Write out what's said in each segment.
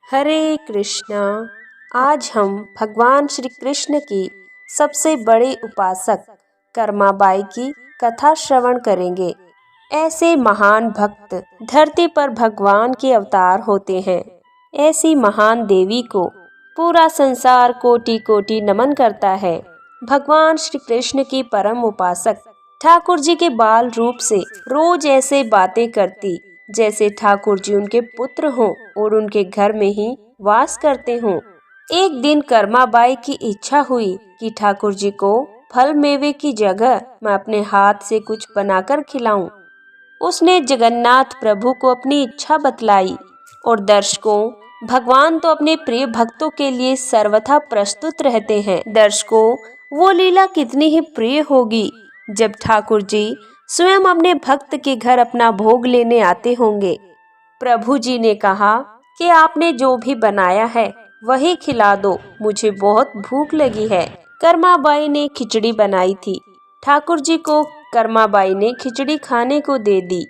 हरे कृष्णा। आज हम भगवान श्री कृष्ण की सबसे बड़े उपासक कर्माबाई की कथा श्रवण करेंगे। ऐसे महान भक्त धरती पर भगवान के अवतार होते हैं। ऐसी महान देवी को पूरा संसार कोटि कोटि नमन करता है। भगवान श्री कृष्ण की परम उपासक ठाकुर जी के बाल रूप से रोज ऐसे बातें करती जैसे ठाकुर जी उनके पुत्र हों और उनके घर में ही वास करते हों। एक दिन कर्माबाई की इच्छा हुई कि ठाकुर जी को फल मेवे की जगह मैं अपने हाथ से कुछ बनाकर खिलाऊं। उसने जगन्नाथ प्रभु को अपनी इच्छा बतलाई और दर्शकों, भगवान तो अपने प्रिय भक्तों के लिए सर्वथा प्रस्तुत रहते हैं। दर्शकों, वो लीला कितनी ही प्रिय होगी जब ठाकुर जी स्वयं अपने भक्त के घर अपना भोग लेने आते होंगे। प्रभु जी ने कहा कि आपने जो भी बनाया है वही खिला दो, मुझे बहुत भूख लगी है। कर्माबाई ने खिचड़ी बनाई थी। ठाकुर जी को कर्माबाई ने खिचड़ी खाने को दे दी।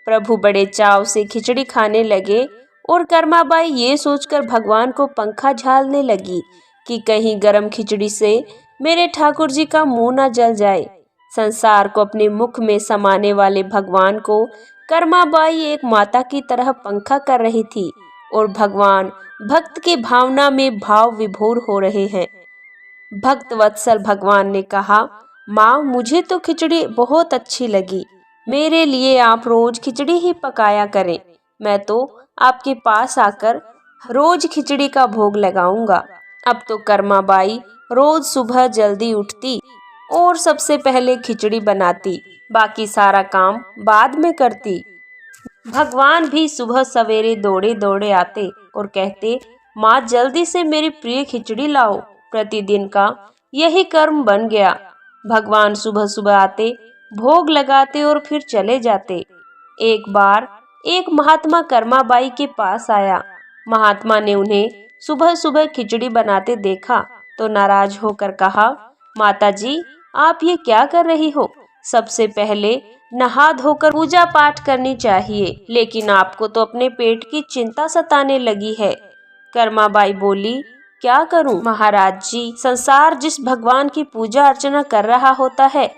प्रभु बड़े चाव से खिचड़ी खाने लगे और कर्माबाई ये सोचकर भगवान को पंखा झालने लगी कि कहीं गरम खिचड़ी से मेरे ठाकुर जी का मुंह न जल जाए। संसार को अपने मुख में समाने वाले भगवान को कर्माबाई एक माता की तरह पंखा कर रही थी और भगवान भक्त की भावना में भाव विभोर हो रहे हैं। भक्त वत्सल भगवान ने कहा, माँ, मुझे तो खिचड़ी बहुत अच्छी लगी। मेरे लिए आप रोज खिचड़ी ही पकाया करें। मैं तो आपके पास आकर रोज खिचड़ी का भोग लगाऊंगा। अब तो कर्माबाई रोज सुबह जल्दी उठती और सबसे पहले खिचड़ी बनाती, बाकी सारा काम बाद में करती। भगवान भी सुबह सवेरे दौड़े दौड़े आते और कहते, माँ, जल्दी से मेरी प्रिय खिचड़ी लाओ। प्रतिदिन का यही कर्म बन गया। भगवान सुबह सुबह आते, भोग लगाते और फिर चले जाते। एक बार एक महात्मा कर्माबाई के पास आया। महात्मा ने उन्हें सुबह सुबह खिचड़ी बनाते देखा तो नाराज होकर कहा, माता जी, आप ये क्या कर रही हो? सबसे पहले नहा धोकर पूजा पाठ करनी चाहिए, लेकिन आपको तो अपने पेट की चिंता सताने लगी है। कर्माबाई बोली, क्या करूं महाराज जी, संसार जिस भगवान की पूजा अर्चना कर रहा होता है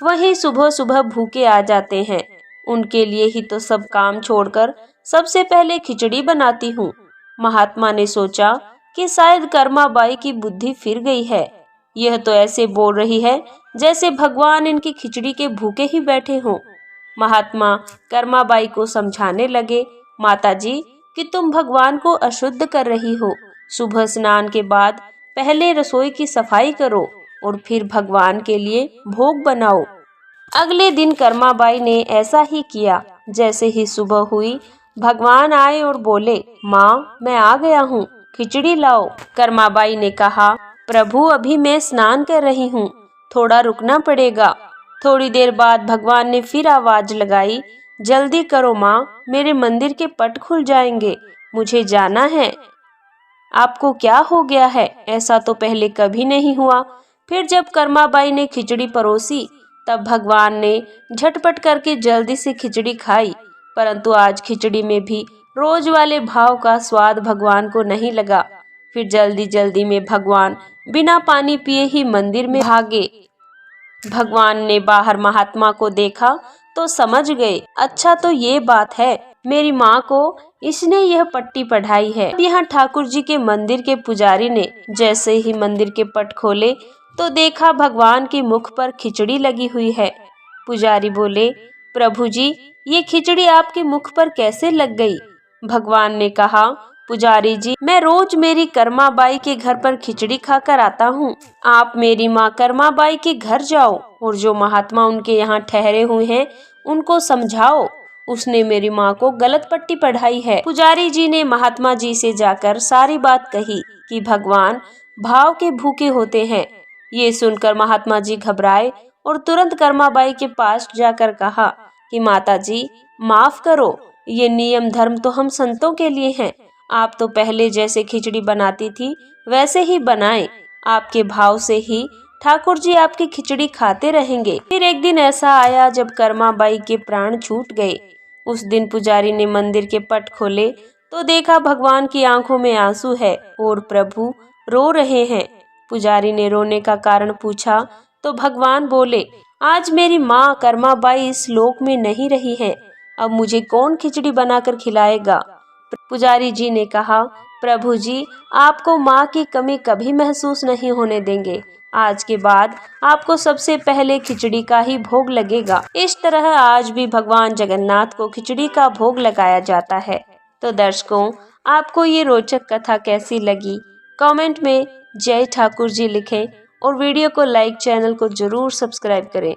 वही सुबह सुबह भूखे आ जाते हैं। उनके लिए ही तो सब काम छोड़कर सबसे पहले खिचड़ी बनाती हूँ। महात्मा ने सोचा कि शायद कर्माबाई की बुद्धि फिर गई है। यह तो ऐसे बोल रही है जैसे भगवान इनकी खिचड़ी के भूखे ही बैठे हों। महात्मा कर्माबाई को समझाने लगे, माता जी, कि तुम भगवान को अशुद्ध कर रही हो। सुबह स्नान के बाद पहले रसोई की सफाई करो और फिर भगवान के लिए भोग बनाओ। अगले दिन कर्माबाई ने ऐसा ही किया। जैसे ही सुबह हुई, भगवान आए और बोले, माँ, मैं आ गया हूँ, खिचड़ी लाओ। कर्माबाई ने कहा, प्रभु, अभी मैं स्नान कर रही हूँ, थोड़ा रुकना पड़ेगा। थोड़ी देर बाद भगवान ने फिर आवाज लगाई, जल्दी करो माँ, मेरे मंदिर के पट खुल जाएंगे, मुझे जाना है। आपको क्या हो गया है? ऐसा तो पहले कभी नहीं हुआ। फिर जब कर्माबाई ने खिचड़ी परोसी तब भगवान ने झटपट करके जल्दी से खिचड़ी खाई, परंतु आज खिचड़ी में भी रोज वाले भाव का स्वाद भगवान को नहीं लगा। फिर जल्दी जल्दी में भगवान बिना पानी पिए ही मंदिर में भागे। भगवान ने बाहर महात्मा को देखा तो समझ गए, अच्छा तो ये बात है, मेरी माँ को इसने यह पट्टी पढ़ाई है। यहाँ ठाकुर जी के मंदिर के पुजारी ने जैसे ही मंदिर के पट खोले तो देखा भगवान के मुख पर खिचड़ी लगी हुई है। पुजारी बोले, प्रभु जी, ये खिचड़ी आपके मुख पर कैसे लग गई? भगवान ने कहा, पुजारी जी, मैं रोज मेरी कर्माबाई के घर पर खिचड़ी खाकर आता हूँ। आप मेरी माँ कर्माबाई के घर जाओ और जो महात्मा उनके यहाँ ठहरे हुए हैं उनको समझाओ, उसने मेरी माँ को गलत पट्टी पढ़ाई है। पुजारी जी ने महात्मा जी से जाकर सारी बात कही कि भगवान भाव के भूखे होते हैं। ये सुनकर महात्मा जी घबराए और तुरंत कर्माबाई के पास जाकर कहा कि माता जी, माफ करो, ये नियम धर्म तो हम संतों के लिए हैं। आप तो पहले जैसे खिचड़ी बनाती थी वैसे ही बनाएं। आपके भाव से ही ठाकुर जी आपकी खिचड़ी खाते रहेंगे। फिर एक दिन ऐसा आया जब कर्माबाई के प्राण छूट गए। उस दिन पुजारी ने मंदिर के पट खोले तो देखा भगवान की आंखों में आंसू है और प्रभु रो रहे हैं। पुजारी ने रोने का कारण पूछा तो भगवान बोले, आज मेरी माँ कर्माबाई इस लोक में नहीं रही है, अब मुझे कौन खिचड़ी बनाकर खिलाएगा। पुजारी जी ने कहा, प्रभु जी आपको माँ की कमी कभी महसूस नहीं होने देंगे। आज के बाद आपको सबसे पहले खिचड़ी का ही भोग लगेगा। इस तरह आज भी भगवान जगन्नाथ को खिचड़ी का भोग लगाया जाता है। तो दर्शकों, आपको ये रोचक कथा कैसी लगी? कमेंट में जय ठाकुर जी लिखें और वीडियो को लाइक, चैनल को जरूर सब्सक्राइब करें।